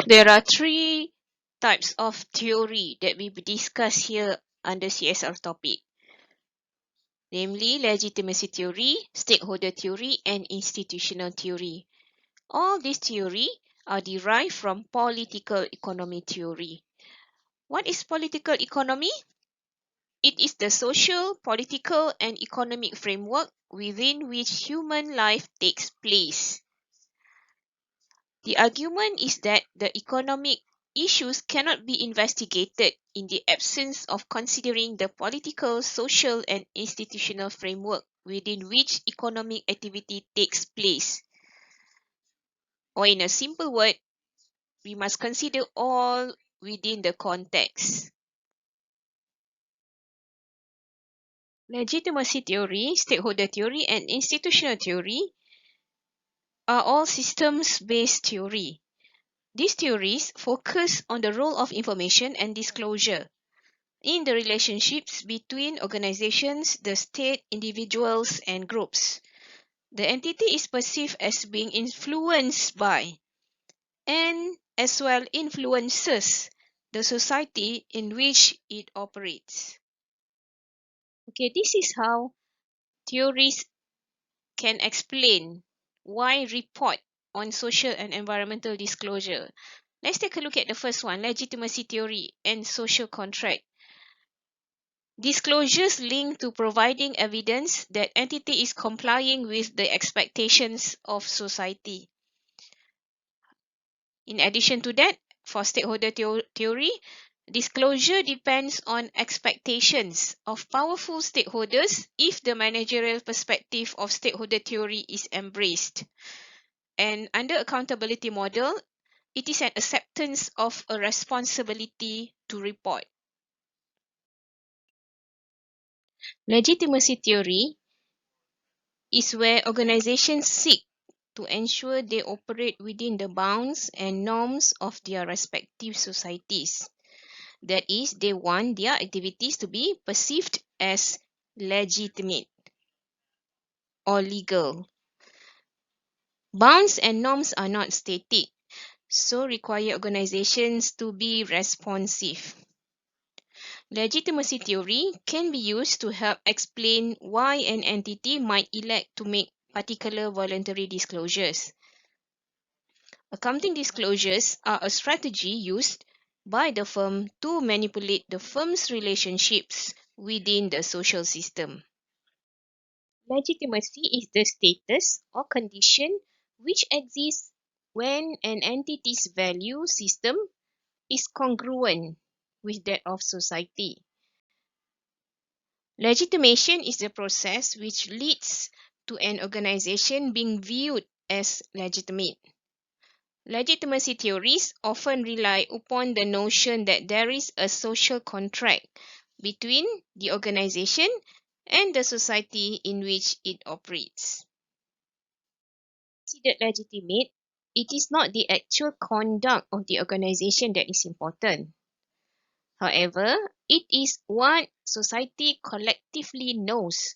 There are three types of theory that we discuss here under CSR topic, namely legitimacy theory, stakeholder theory, and institutional theory. All these theory are derived from political economy theory. What is political economy? It is the social, political, and economic framework within which human life takes place. The argument is that the economic issues cannot be investigated in the absence of considering the political, social, and institutional framework within which economic activity takes place. Or in a simple word, we must consider all within the context. Legitimacy theory, stakeholder theory, and institutional theory are all systems-based theory. These theories focus on the role of information and disclosure in the relationships between organizations, the state, individuals, and groups. The entity is perceived as being influenced by and as well influences the society in which it operates. Okay, this is how theories can explain why report on social and environmental disclosure. Let's take a look at the first one, legitimacy theory and social contract. Disclosures linked to providing evidence that entity is complying with the expectations of society. In addition to that, for stakeholder theory, disclosure depends on expectations of powerful stakeholders if the managerial perspective of stakeholder theory is embraced. And under accountability model, it is an acceptance of a responsibility to report. Legitimacy theory is where organizations seek to ensure they operate within the bounds and norms of their respective societies. That is, they want their activities to be perceived as legitimate or legal. Bounds and norms are not static, so require organizations to be responsive. Legitimacy theory can be used to help explain why an entity might elect to make particular voluntary disclosures. Accounting disclosures are a strategy used by the firm to manipulate the firm's relationships within the social system. Legitimacy is the status or condition which exists when an entity's value system is congruent with that of society. Legitimation is the process which leads to an organization being viewed as legitimate. Legitimacy theories often rely upon the notion that there is a social contract between the organization and the society in which it operates. Considered legitimate, it is not the actual conduct of the organization that is important. However, it is what society collectively knows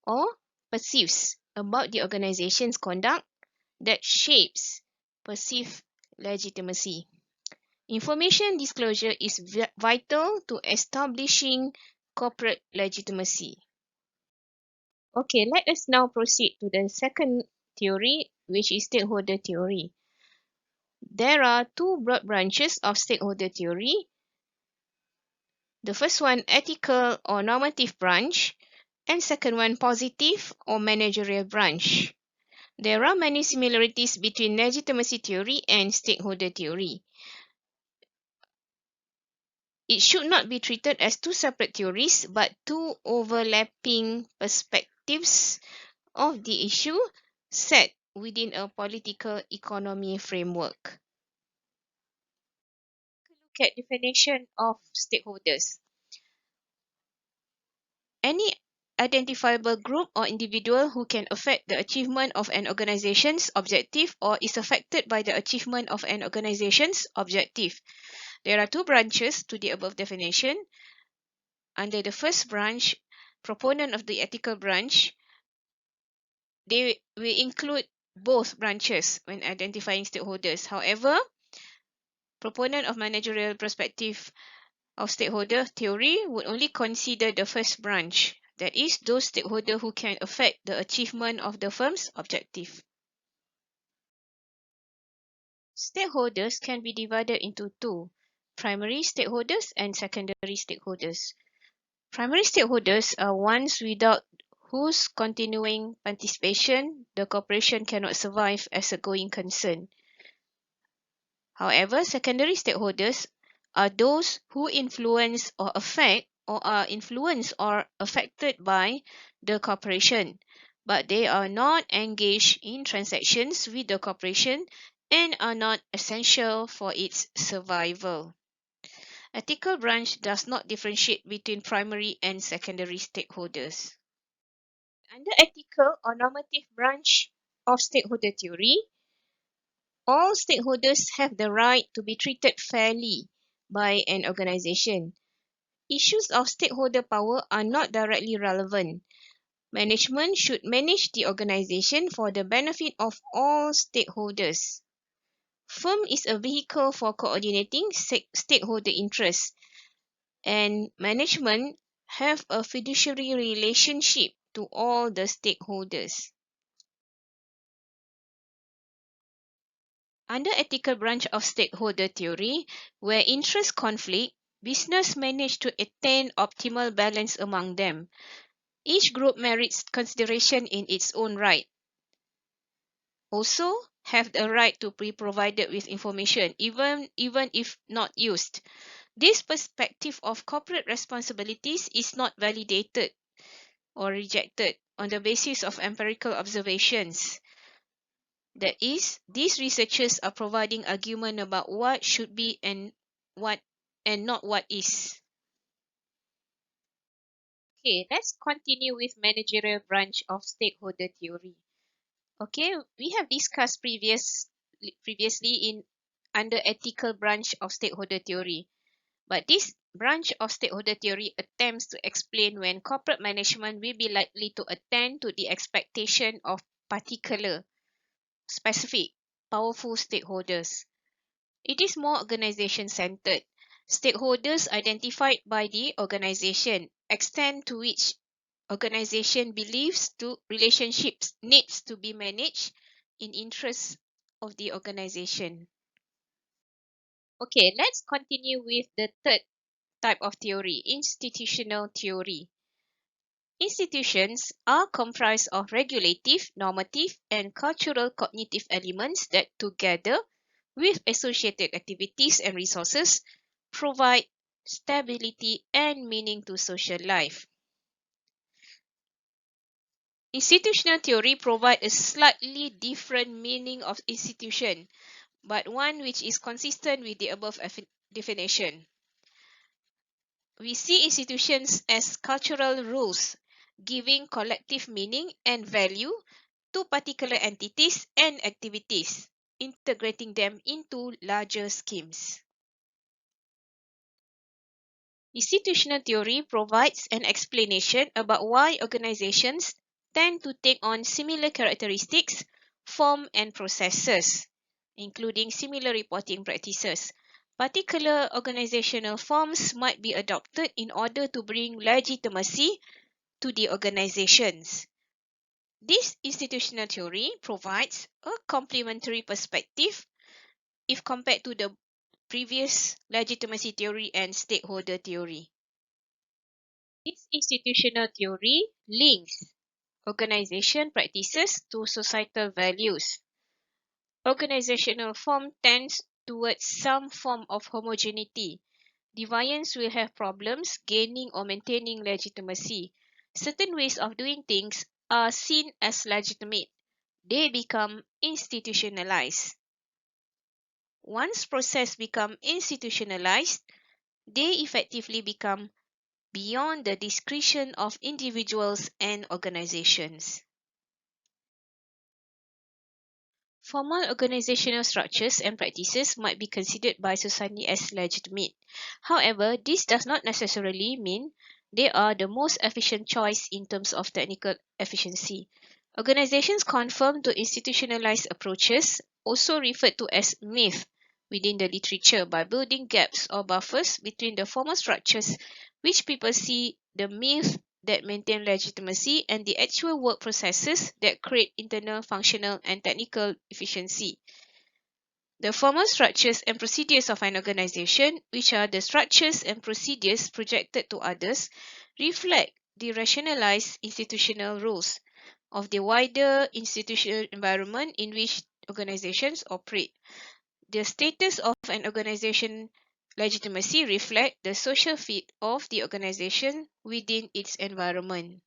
or perceives about the organization's conduct that shapes perceived legitimacy. Information disclosure is vital to establishing corporate legitimacy. Okay, let us now proceed to the second theory, which is stakeholder theory. There are two broad branches of stakeholder theory. The first one, ethical or normative branch, and second one, positive or managerial branch. There are many similarities between legitimacy theory and stakeholder theory. It should not be treated as two separate theories, but two overlapping perspectives of the issue set within a political economy framework. Look at definition of stakeholders. Any identifiable group or individual who can affect the achievement of an organization's objective or is affected by the achievement of an organization's objective. There are two branches to the above definition. Under the first branch, proponent of the ethical branch, they will include both branches when identifying stakeholders. However, Proponent of managerial perspective of stakeholder theory would only consider the first branch, that is, those stakeholders who can affect the achievement of the firm's objective. Stakeholders can be divided into two, primary stakeholders and secondary stakeholders. Primary stakeholders are ones without whose continuing participation the corporation cannot survive as a going concern. However, secondary stakeholders are those who influence or affect or are influenced or affected by the corporation, but they are not engaged in transactions with the corporation and are not essential for its survival. Ethical branch does not differentiate between primary and secondary stakeholders. Under ethical or normative branch of stakeholder theory, all stakeholders have the right to be treated fairly by an organization. Issues of stakeholder power are not directly relevant. Management should manage the organization for the benefit of all stakeholders. Firm is a vehicle for coordinating stakeholder interests, and management have a fiduciary relationship to all the stakeholders. Under ethical branch of stakeholder theory, where interests conflict, business manage to attain optimal balance among them. Each group merits consideration in its own right. Also, have the right to be provided with information, even if not used. This perspective of corporate responsibilities is not validated or rejected on the basis of empirical observations. That is, these researchers are providing argument about what should be and not what is. Okay, let's continue with managerial branch of stakeholder theory. Okay, we have discussed previously in under ethical branch of stakeholder theory. But this branch of stakeholder theory attempts to explain when corporate management will be likely to attend to the expectation of particular, specific, powerful stakeholders. It is more organization-centered. Stakeholders identified by the organization, extent to which organization believes to relationships needs to be managed in interest of the organization. Okay, let's continue with the third type of theory, institutional theory. Institutions are comprised of regulative, normative, and cultural cognitive elements that together with associated activities and resources provide stability and meaning to social life. Institutional theory provides a slightly different meaning of institution, but one which is consistent with the above definition. We see institutions as cultural rules, giving collective meaning and value to particular entities and activities, integrating them into larger schemes. Institutional theory provides an explanation about why organizations tend to take on similar characteristics, form, and processes, including similar reporting practices. Particular organizational forms might be adopted in order to bring legitimacy to the organizations. This institutional theory provides a complementary perspective if compared to the previous legitimacy theory and stakeholder theory. This institutional theory links organization practices to societal values. Organizational form tends towards some form of homogeneity. Deviants will have problems gaining or maintaining legitimacy. Certain ways of doing things are seen as legitimate. They become institutionalized. Once processes become institutionalized, they effectively become beyond the discretion of individuals and organizations. Formal organizational structures and practices might be considered by society as legitimate. However, this does not necessarily mean they are the most efficient choice in terms of technical efficiency. Organizations conform to institutionalized approaches, also referred to as myth, within the literature by building gaps or buffers between the formal structures which people see the myth that maintain legitimacy and the actual work processes that create internal functional and technical efficiency. The formal structures and procedures of an organization, which are the structures and procedures projected to others, reflect the rationalized institutional rules of the wider institutional environment in which organizations operate. The status of an organization legitimacy reflects the social fit of the organization within its environment.